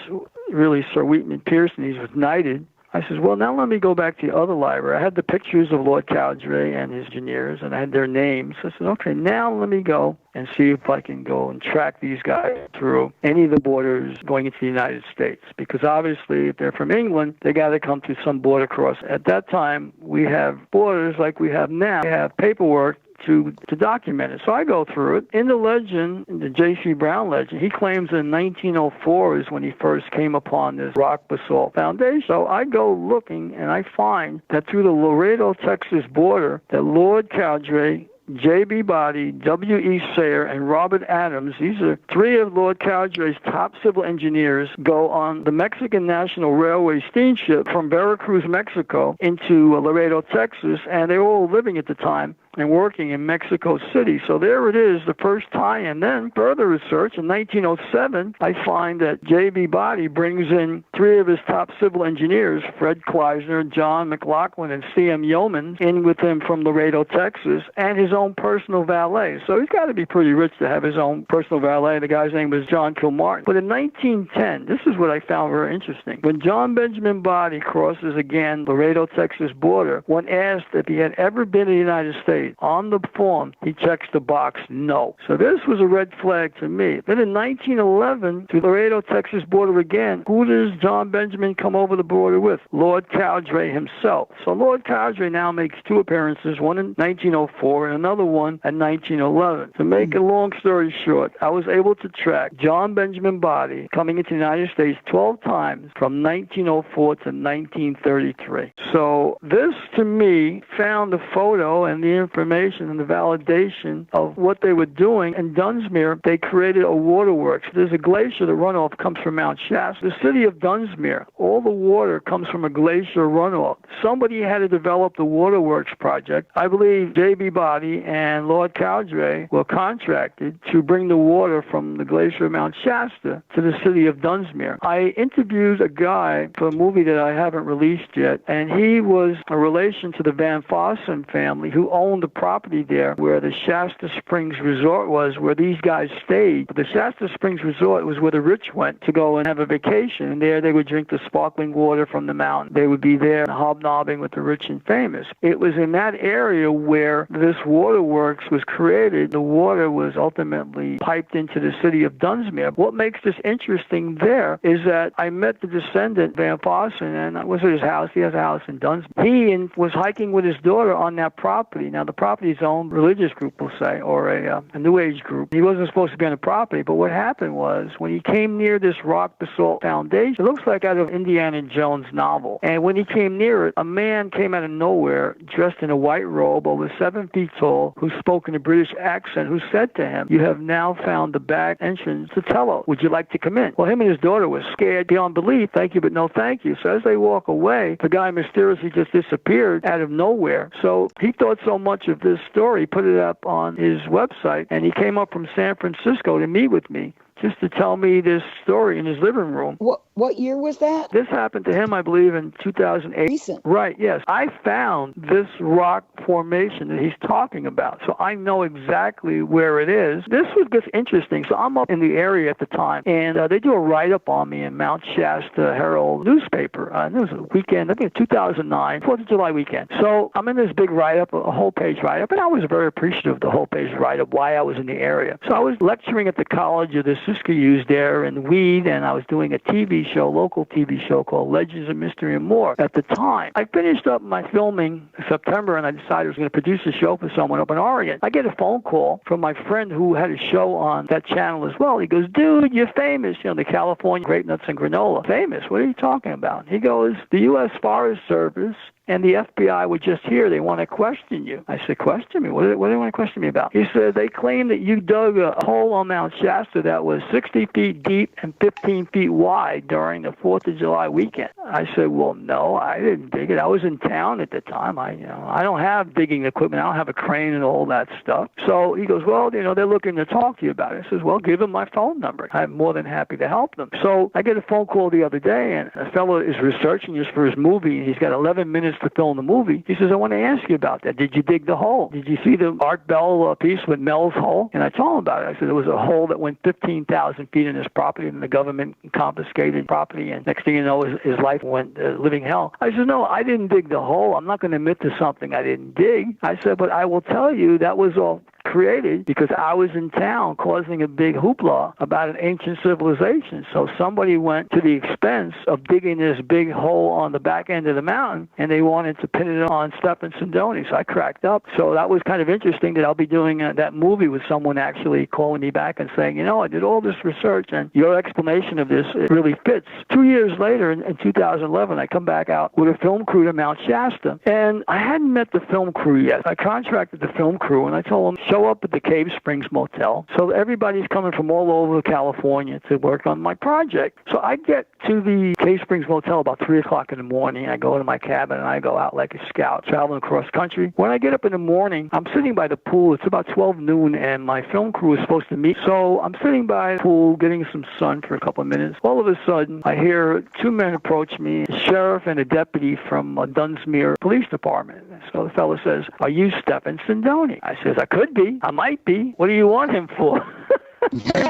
really Sir Wheatman Pearson, he's knighted, I says, well, now let me go back to the other library. I had the pictures of Lord Cowdray and his engineers, and I had their names. I said, okay, now let me go and see if I can go and track these guys through any of the borders going into the United States. Because obviously, if they're from England, they got to come through some border cross. At that time, we have borders like we have now. We have paperwork to document it. So I go through it. In the legend, in the J.C. Brown legend, he claims in 1904 is when he first came upon this rock basalt foundation. So I go looking, and I find that through the Laredo, Texas border, that Lord Cowdray, J.B. Body, W.E. Sayre, and Robert Adams, these are three of Lord Cowdray's top civil engineers, go on the Mexican National Railway steamship from Veracruz, Mexico, into Laredo, Texas, and they were all living at the time and working in Mexico City. So there it is, the first tie-in. Then further research, in 1907, I find that J.B. Body brings in three of his top civil engineers, Fred Kleisner, John McLaughlin, and C.M. Yeoman, in with him from Laredo, Texas, and his own personal valet. So he's got to be pretty rich to have his own personal valet. The guy's name was John Kilmartin. But in 1910, this is what I found very interesting. When John Benjamin Body crosses again Laredo, Texas border, when asked if he had ever been in the United States, on the form, he checks the box, no. So this was a red flag to me. Then in 1911, to Laredo, Texas border again, who does John Benjamin come over the border with? Lord Cowdray himself. So Lord Cowdray now makes two appearances, one in 1904 and another one in 1911. To make a long story short, I was able to track John Benjamin Body coming into the United States 12 times from 1904 to 1933. So this, to me, found the photo and the information and the validation of what they were doing. In Dunsmuir, they created a waterworks. There's a glacier, the runoff comes from Mount Shasta. The city of Dunsmuir, all the water comes from a glacier runoff. Somebody had to develop the waterworks project. I believe J.B. Body and Lord Cowdray were contracted to bring the water from the glacier of Mount Shasta to the city of Dunsmuir. I interviewed a guy for a movie that I haven't released yet, and he was a relation to the Van Fossen family who owned the property there where the Shasta Springs Resort was, where these guys stayed. The Shasta Springs Resort was where the rich went to go and have a vacation, and there they would drink the sparkling water from the mountain. They would be there hobnobbing with the rich and famous. It was in that area where this waterworks was created. The water was ultimately piped into the city of Dunsmuir. What makes this interesting there is that I met the descendant, Van Fossen, and I was at his house. He has a house in Dunsmuir. He was hiking with his daughter on that property. Now, the property's owned religious group, we'll say, or a New Age group. He wasn't supposed to be on the property, but what happened was when he came near this rock basalt foundation, it looks like out of Indiana Jones novel. And when he came near it, a man came out of nowhere dressed in a white robe, over 7 feet tall, who spoke in a British accent, who said to him, "You have now found the back entrance to Tello. Would you like to come in?" Well, him and his daughter were scared beyond belief. "Thank you, but no thank you." So as they walk away, the guy mysteriously just disappeared out of nowhere. So he thought so much of this story, put it up on his website, and he came up from San Francisco to meet with me just to tell me this story in his living room. What year was that? This happened to him, I believe, in 2008. Recent. Right, yes. I found this rock formation that he's talking about, so I know exactly where it is. This was just interesting. So I'm up in the area at the time, and they do a write-up on me in Mount Shasta Herald newspaper. It was a weekend, I think 2009, 4th of July weekend. So I'm in this big write-up, a whole-page write-up, and I was very appreciative of the whole-page write-up, why I was in the area. So I was lecturing at the College of the Francisco used there and weed, and I was doing a TV show, local TV show called Legends of Mystery and More at the time. I finished up my filming in September, and I decided I was going to produce a show for someone up in Oregon. I get a phone call from my friend who had a show on that channel as well. He goes, dude, you're famous. You know, the California Grape Nuts and Granola. Famous? What are you talking about? He goes, the U.S. Forest Service and the FBI were just here. They want to question you. I said, question me? What do they want to question me about? He said, they claim that you dug a hole on Mount Shasta that was 60 feet deep and 15 feet wide during the 4th of July weekend. I said, well, no, I didn't dig it. I was in town at the time. I don't have digging equipment. I don't have a crane and all that stuff. So he goes, well, they're looking to talk to you about it. I says, well, give them my phone number. I'm more than happy to help them. So I get a phone call the other day, and a fellow is researching this for his movie, and he's got 11 minutes to film the movie. He says, I want to ask you about that. Did you dig the hole? Did you see the Art Bell piece with Mel's hole? And I told him about it. I said, there was a hole that went 15,000 feet in his property, and the government confiscated property, and next thing you know, his life went living hell. I said, no, I didn't dig the hole. I'm not going to admit to something I didn't dig. I said, but I will tell you that was all created because I was in town causing a big hoopla about an ancient civilization. So somebody went to the expense of digging this big hole on the back end of the mountain, and they wanted to pin it on Stefan Sindoni. So I cracked up. So that was kind of interesting that I'll be doing that movie with someone actually calling me back and saying, I did all this research, and your explanation of this, it really fits. 2 years later, in 2011, I come back out with a film crew to Mount Shasta, and I hadn't met the film crew yet. I contracted the film crew, and I told them, show up at the Cave Springs Motel. So everybody's coming from all over California to work on my project. So I get to the Cave Springs Motel about 3 o'clock in the morning. I go to my cabin, and I go out like a scout, traveling across country. When I get up in the morning, I'm sitting by the pool. It's about 12 noon, and my film crew is supposed to meet. So I'm sitting by the pool, getting some sun for a couple of minutes. All of a sudden, I hear 2 men approach me, a sheriff and a deputy from Dunsmuir Police Department. So the fellow says, are you Stefan Sindoni? I says, I could be. I might be. What do you want him for?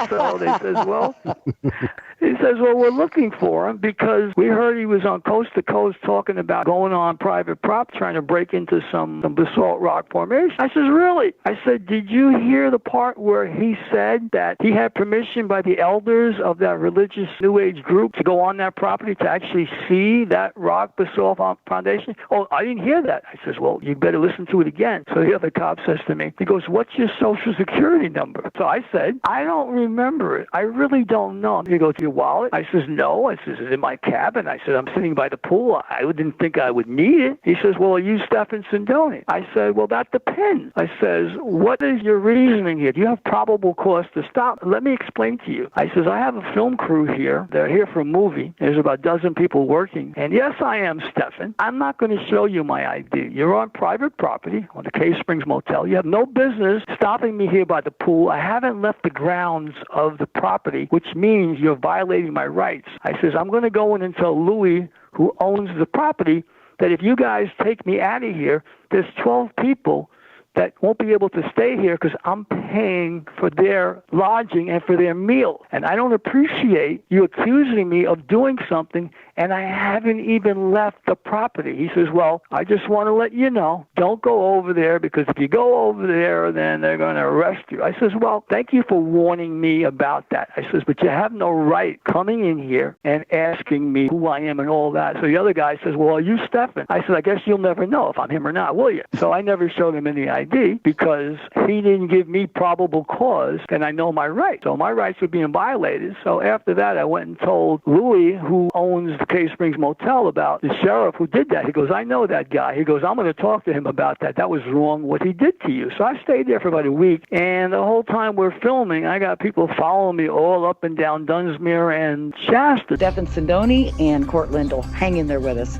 So they says, well, we're looking for him because we heard he was on Coast to Coast talking about going on private property, trying to break into some basalt rock formation. I says, really? I said, did you hear the part where he said that he had permission by the elders of that religious New Age group to go on that property to actually see that rock basalt foundation? Oh, I didn't hear that. I says, well, you better listen to it again. So the other cop says to me, he goes, what's your social security number? So I said, I don't remember it. I really don't know. He goes, your wallet? I says, no. I says, it's in my cabin. I said, I'm sitting by the pool. I didn't think I would need it. He says, well, are you Stefan Sindoni? I said, well, that depends. I says, what is your reasoning here? Do you have probable cause to stop? Let me explain to you. I says, I have a film crew here. They're here for a movie. There's about a dozen people working. And yes, I am Stefan. I'm not going to show you my ID. You're on private property on the Cave Springs Motel. You have no business stopping me here by the pool. I haven't left the grounds of the property, which means you're violating my rights. I says, I'm going to go in and tell Louis, who owns the property, that if you guys take me out of here, there's 12 people that won't be able to stay here because I'm paying for their lodging and for their meal. And I don't appreciate you accusing me of doing something, and I haven't even left the property. He says, well, I just want to let you know, don't go over there, because if you go over there, then they're going to arrest you. I says, well, thank you for warning me about that. I says, but you have no right coming in here and asking me who I am and all that. So the other guy says, well, are you Stefan? I said, I guess you'll never know if I'm him or not, will you? So I never showed him any ID because he didn't give me probable cause, and I know my rights. So my rights were being violated. So after that, I went and told Louis, who owns the Cave Springs Motel, about the sheriff who did that. He goes, I know that guy. He goes, I'm going to talk to him about that. That was wrong what he did to you. So I stayed there for about a week, and the whole time we're filming, I got people following me all up and down Dunsmuir and Shasta. Stefan Sindoni and Court Lindell, hang in there with us.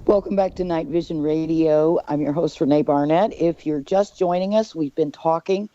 Welcome back to Night Vision Radio. I'm your host, Renee Barnett. If you're just joining us, we've been talking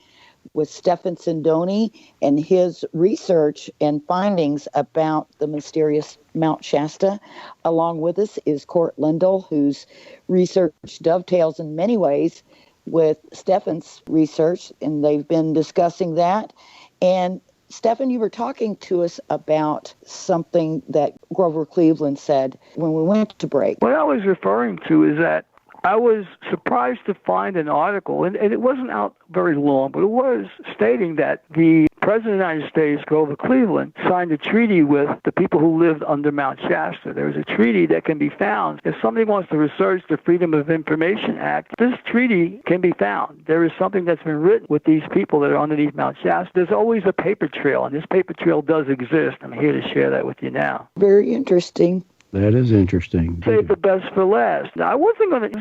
with Stephan Sindoni and his research and findings about the mysterious Mount Shasta. Along with us is Court Lindahl, whose research dovetails in many ways with Stephan's research, and they've been discussing that. And Stephan, you were talking to us about something that Grover Cleveland said when we went to break. What I was referring to is that I was surprised to find an article, and it wasn't out very long, but it was stating that the President of the United States, Grover Cleveland, signed a treaty with the people who lived under Mount Shasta. There is a treaty that can be found. If somebody wants to research the Freedom of Information Act, this treaty can be found. There is something that's been written with these people that are underneath Mount Shasta. There's always a paper trail, and this paper trail does exist. I'm here to share that with you now. Very interesting. That is interesting. Save the best for last. Now,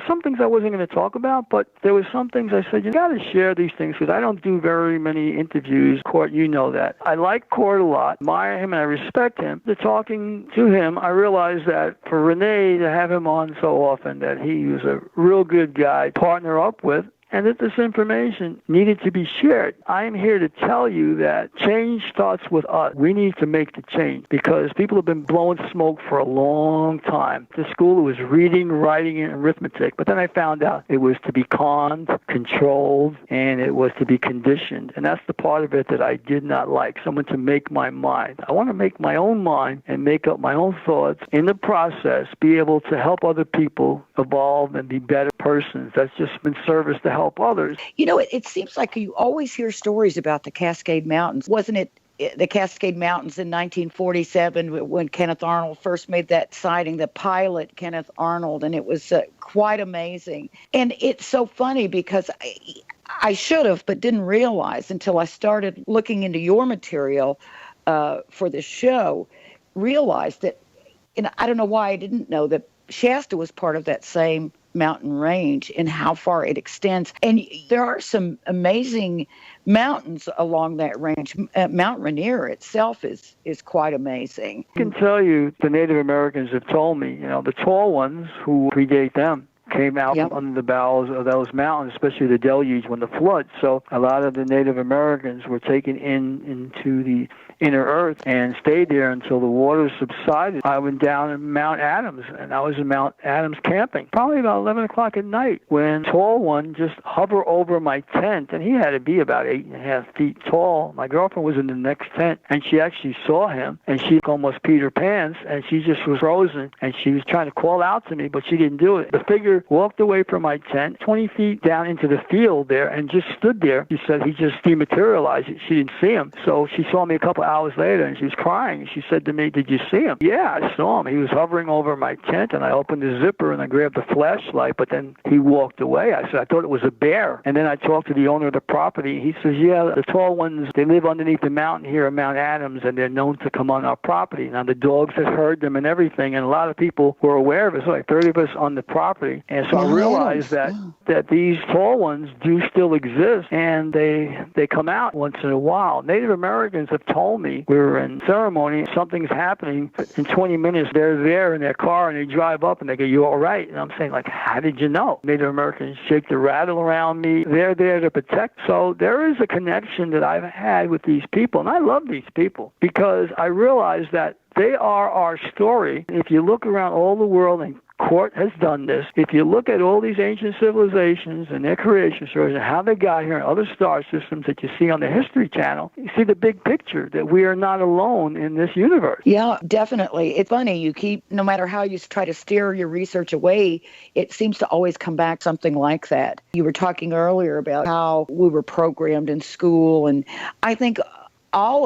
some things I wasn't going to talk about, but there were some things I said, you got to share these things because I don't do very many interviews. Court, you know that. I like Court a lot, admire him, and I respect him. After talking to him, I realized that for Renee to have him on so often, that he was a real good guy to partner up with, and that this information needed to be shared. I am here to tell you that change starts with us. We need to make the change because people have been blowing smoke for a long time. The school, it was reading, writing, and arithmetic, but then I found out it was to be conned, controlled, and it was to be conditioned, and that's the part of it that I did not like, someone to make my mind. I want to make my own mind and make up my own thoughts. In the process, be able to help other people evolve and be better persons. That's just in service to help others. You know, it seems like you always hear stories about the Cascade Mountains. Wasn't it the Cascade Mountains in 1947 when Kenneth Arnold first made that sighting, the pilot Kenneth Arnold, and it was quite amazing. And it's so funny because I should have, but didn't realize until I started looking into your material for the show, realized that, and I don't know why I didn't know that Shasta was part of that same mountain range and how far it extends. And there are some amazing mountains along that range. Mount Rainier itself is quite amazing. I can tell you, the Native Americans have told me, the tall ones who predate them came out from under the bowels of those mountains, especially the deluge when the flood. So a lot of the Native Americans were taken into the inner earth and stayed there until the water subsided. I went down in Mount Adams, and I was in Mount Adams camping, probably about 11 o'clock at night, when tall one just hovered over my tent, and he had to be about 8.5 feet tall. My girlfriend was in the next tent, and she actually saw him, and she almost peed her pants, and she just was frozen, and she was trying to call out to me, but she didn't do it. The figure walked away from my tent, 20 feet down into the field there, and just stood there. She said he just dematerialized. She didn't see him. So she saw me a couple hours later, and she was crying. She said to me, "Did you see him?" "Yeah, I saw him. He was hovering over my tent, and I opened the zipper, and I grabbed the flashlight, but then he walked away." I said, "I thought it was a bear." And then I talked to the owner of the property. He says, "Yeah, the tall ones, they live underneath the mountain here at Mount Adams, and they're known to come on our property." Now, the dogs had heard them and everything, and a lot of people were aware of it. So like 30 of us on the property. And so I realized that these tall ones do still exist, and they come out once in a while. Native Americans have told me, we were in ceremony, something's happening. In 20 minutes, they're there in their car, and they drive up, and they go, "You all right?" And I'm saying, like, how did you know? Native Americans shake the rattle around me. They're there to protect. So there is a connection that I've had with these people, and I love these people because I realize that they are our story. If you look around all the world, and Court has done this, if you look at all these ancient civilizations and their creation stories and how they got here and other star systems that you see on the History Channel, you see the big picture that we are not alone in this universe. Yeah, definitely. It's funny, no matter how you try to steer your research away, it seems to always come back something like that. You were talking earlier about how we were programmed in school, and I think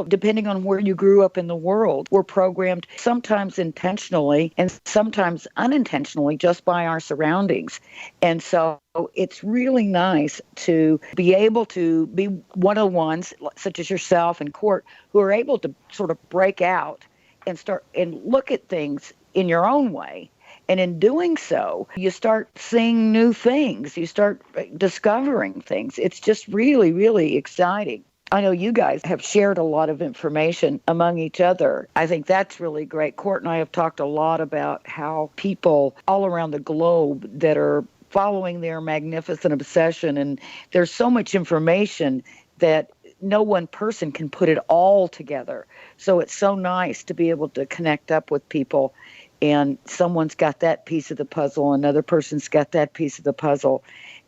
depending on where you grew up in the world, we're programmed sometimes intentionally and sometimes unintentionally just by our surroundings. And so it's really nice to be able to be one of the ones, such as yourself and Court, who are able to sort of break out and start and look at things in your own way. And in doing so, you start seeing new things. You start discovering things. It's just really, really exciting. I know you guys have shared a lot of information among each other. I think that's really great. Court and I have talked a lot about how people all around the globe that are following their magnificent obsession, and there's so much information that no one person can put it all together. So it's so nice to be able to connect up with people, and someone's got that piece of the puzzle, another person's got that piece of the puzzle.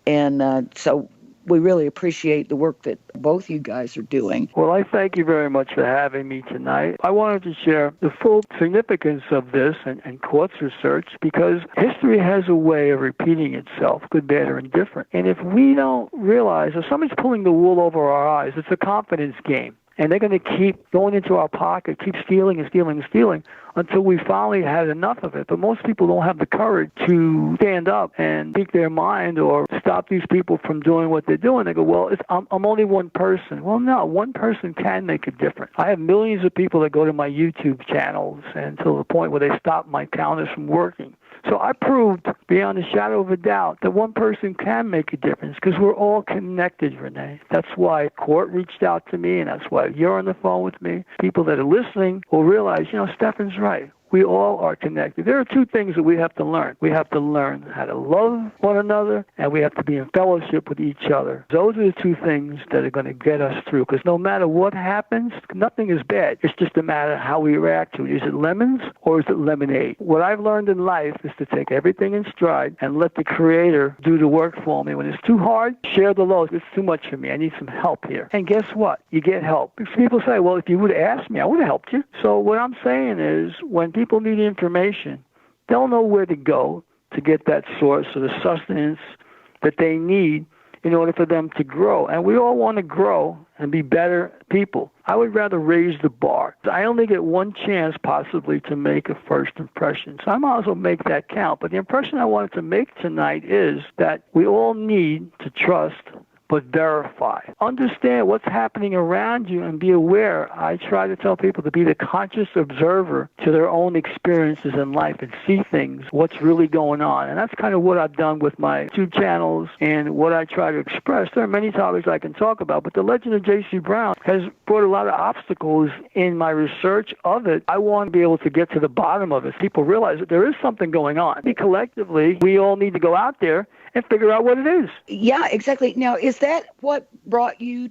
And so we really appreciate the work that both you guys are doing. Well, I thank you very much for having me tonight. I wanted to share the full significance of this and Court's research, because history has a way of repeating itself, good, bad, or indifferent. And if we don't realize, if somebody's pulling the wool over our eyes, it's a confidence game. And they're going to keep going into our pocket, keep stealing and stealing and stealing until we finally had enough of it. But most people don't have the courage to stand up and speak their mind or stop these people from doing what they're doing. They go, well, I'm only one person. Well, no, one person can make a difference. I have millions of people that go to my YouTube channels until the point where they stop my counters from working. So I proved beyond a shadow of a doubt that one person can make a difference, because we're all connected, Renee. That's why Court reached out to me, and that's why you're on the phone with me. People that are listening will realize, Stefan's right. We all are connected. There are two things that we have to learn. We have to learn how to love one another, and we have to be in fellowship with each other. Those are the two things that are going to get us through, because no matter what happens, nothing is bad. It's just a matter of how we react to it. Is it lemons or is it lemonade? What I've learned in life is to take everything in stride and let the Creator do the work for me. When it's too hard, share the load. It's too much for me. I need some help here. And guess what? You get help. Because people say, well, if you would have asked me, I would have helped you. So what I'm saying is, when people need information, they'll know where to go to get that source or the sustenance that they need in order for them to grow. And we all want to grow and be better people. I would rather raise the bar. I only get one chance possibly to make a first impression, so I might as well make that count. But the impression I wanted to make tonight is that we all need to trust but verify. Understand what's happening around you and be aware. I try to tell people to be the conscious observer to their own experiences in life and see things, what's really going on. And that's kind of what I've done with my YouTube channels and what I try to express. There are many topics I can talk about, but the legend of J.C. Brown has brought a lot of obstacles in my research of it. I want to be able to get to the bottom of it. People realize that there is something going on. Collectively, we all need to go out there and figure out what it is. Yeah, exactly. Now, is that what brought you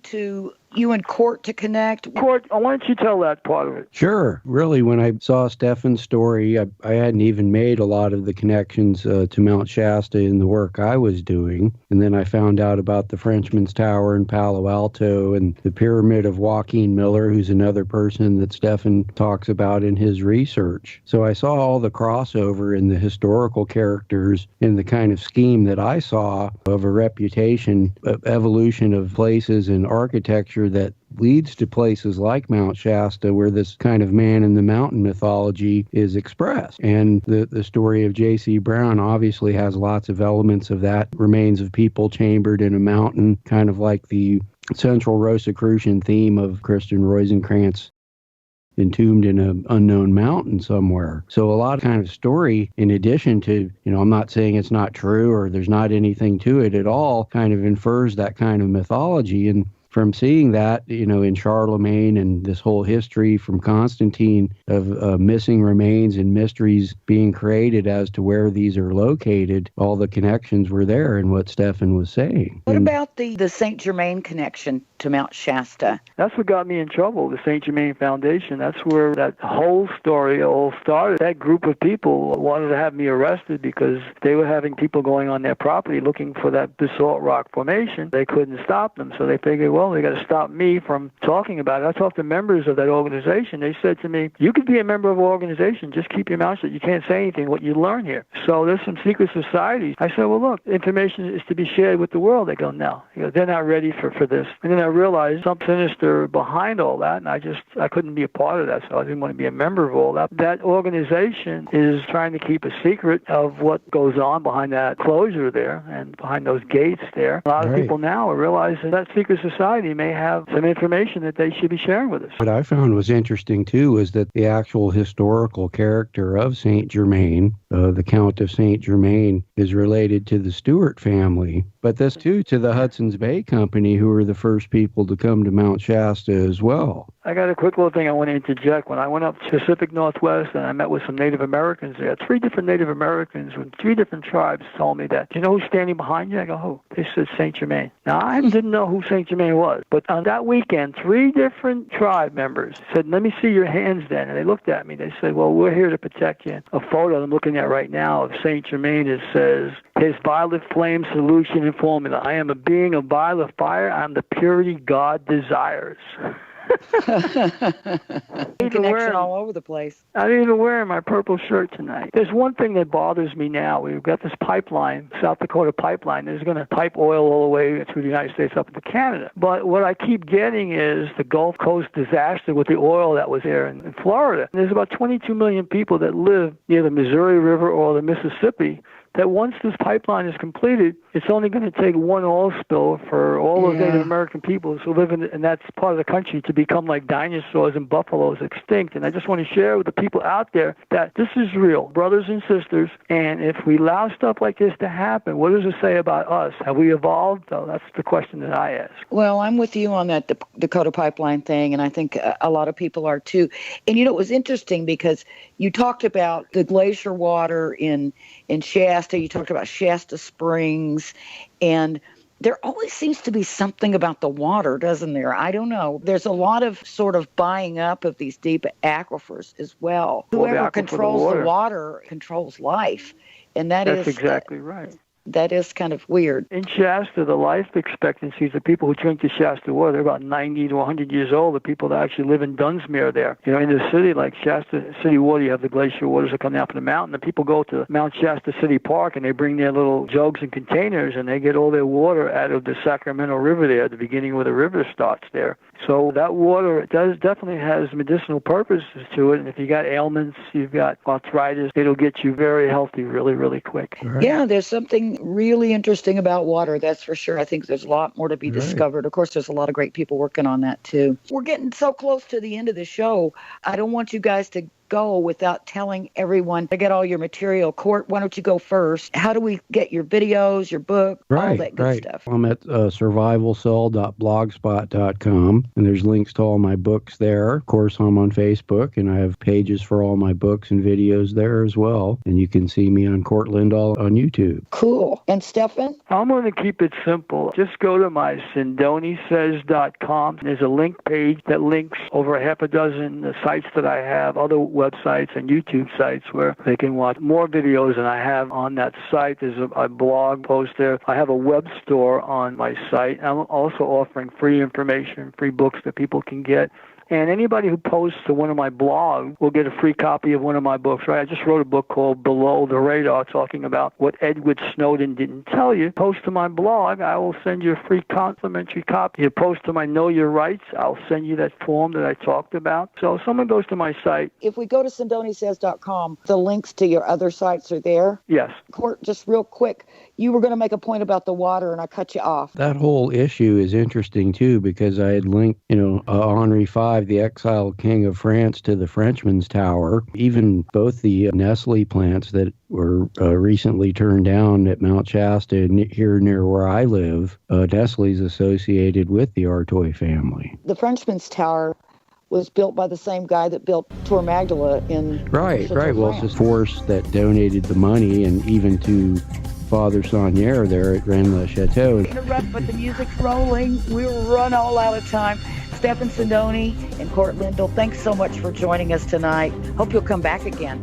and Court to connect? Court, why don't you tell that part of it? Sure. Really, when I saw Stefan's story, I hadn't even made a lot of the connections to Mount Shasta in the work I was doing. And then I found out about the Frenchman's Tower in Palo Alto and the Pyramid of Joaquin Miller, who's another person that Stefan talks about in his research. So I saw all the crossover in the historical characters in the kind of scheme that I saw of a reputation, of evolution of places and architecture that leads to places like Mount Shasta, where this kind of man in the mountain mythology is expressed. And the story of J.C. Brown obviously has lots of elements of that. Remains of people chambered in a mountain, kind of like the central Rosicrucian theme of Christian Rosencrantz entombed in an unknown mountain somewhere. So a lot of kind of story, in addition to, I'm not saying it's not true or there's not anything to it at all, kind of infers that kind of mythology. And from seeing that, in Charlemagne and this whole history from Constantine of missing remains and mysteries being created as to where these are located, all the connections were there in what Stefan was saying. What about the St. Germain connection to Mount Shasta? That's what got me in trouble, the St. Germain Foundation. That's where that whole story all started. That group of people wanted to have me arrested because they were having people going on their property looking for that basalt rock formation. They couldn't stop them, so they figured, well, they got to stop me from talking about it. I talked to members of that organization. They said to me, you could be a member of an organization, just keep your mouth shut. You can't say anything, what you learn here. So there's some secret societies. I said, well, look, information is to be shared with the world. They go, no. They're not ready for this. And then I realized something sinister behind all that, and I couldn't be a part of that, so I didn't want to be a member of all that. That organization is trying to keep a secret of what goes on behind that closure there and behind those gates there. A lot of people now are realizing that secret society may have some information that they should be sharing with us. What I found was interesting, too, was that the actual historical character of St. Germain, the Count of St. Germain, is related to the Stuart family. But this too to the Hudson's Bay Company, who were the first people to come to Mount Shasta as well. I got a quick little thing I want to interject. When I went up to Pacific Northwest and I met with some Native Americans there, 3 different Native Americans from 3 different tribes told me that, "Do you know who's standing behind you?" I go, "Who?" They said Saint Germain. Now, I didn't know who Saint Germain was, but on that weekend, 3 different tribe members said, "Let me see your hands then." And they looked at me. They said, "Well, we're here to protect you." A photo I'm looking at right now of Saint Germain, it says, "His violet flame solution and formula. I am a being of violet fire. I am the purity God desires." Connection all over the place. I'm even wearing my purple shirt tonight. There's one thing that bothers me now. We've got this pipeline, South Dakota pipeline. There's going to pipe oil all the way through the United States up into Canada. But what I keep getting is the Gulf Coast disaster with the oil that was there in Florida. There's about 22 million people that live near the Missouri River or the Mississippi, that once this pipeline is completed, it's only going to take one oil spill for all those Native American people who live in that part of the country to become like dinosaurs and buffaloes extinct. And I just want to share with the people out there that this is real, brothers and sisters, and if we allow stuff like this to happen, what does it say about us? Have we evolved? So that's the question that I ask. Well, I'm with you on that Dakota pipeline thing, and I think a lot of people are too. And, it was interesting because you talked about the glacier water in Shasta, you talked about Shasta Springs, and there always seems to be something about the water, doesn't there? I don't know. There's a lot of sort of buying up of these deep aquifers as well. Whoever controls the water controls life, and that's exactly right. That is kind of weird. In Shasta, the life expectancies of people who drink the Shasta water, they're about 90 to 100 years old. The people that actually live in Dunsmuir there. In the city, like Shasta City water, you have the glacier waters that come down from the mountain. The people go to Mount Shasta City Park and they bring their little jugs and containers and they get all their water out of the Sacramento River there at the beginning where the river starts there. So that water definitely has medicinal purposes to it. And if you got ailments, you've got arthritis, it'll get you very healthy really, really quick. Right. Yeah, there's something really interesting about water, that's for sure. I think there's a lot more to be discovered. Of course, there's a lot of great people working on that too. We're getting so close to the end of the show. I don't want you guys to go without telling everyone to get all your material. Court, why don't you go first? How do we get your videos, your book, all that good stuff? I'm at survivalcell.blogspot.com, and there's links to all my books there. Of course, I'm on Facebook, and I have pages for all my books and videos there as well. And you can see me on Court Lindahl on YouTube. Cool. And Stefan? I'm going to keep it simple. Just go to my SindoniSays.com. There's a link page that links over 6 sites that I have, other websites and YouTube sites where they can watch more videos than I have on that site. There's a blog post there. I have a web store on my site. I'm also offering free information, free books that people can get. And anybody who posts to one of my blogs will get a free copy of one of my books, right? I just wrote a book called Below the Radar, talking about what Edward Snowden didn't tell you. Post to my blog, I will send you a free complimentary copy. You post to my Know Your Rights, I'll send you that form that I talked about. So if someone goes to my site. If we go to SindoniSays.com, the links to your other sites are there? Yes. Court, just real quick, you were going to make a point about the water, and I cut you off. That whole issue is interesting, too, because I had linked, Henri V, the exiled king of France, to the Frenchman's Tower. Even both the Nestle plants that were recently turned down at Mount Shasta here near where I live, Nestle's associated with the Artois family. The Frenchman's Tower was built by the same guy that built Tour Magdala in Right. Well, it's the force that donated the money, and even to Father Saunier there at Rennes-le-Château. Interrupt, but the music's rolling. We'll run all out of time. Stefan Sindoni and Court Lindahl, thanks so much for joining us tonight. Hope you'll come back again.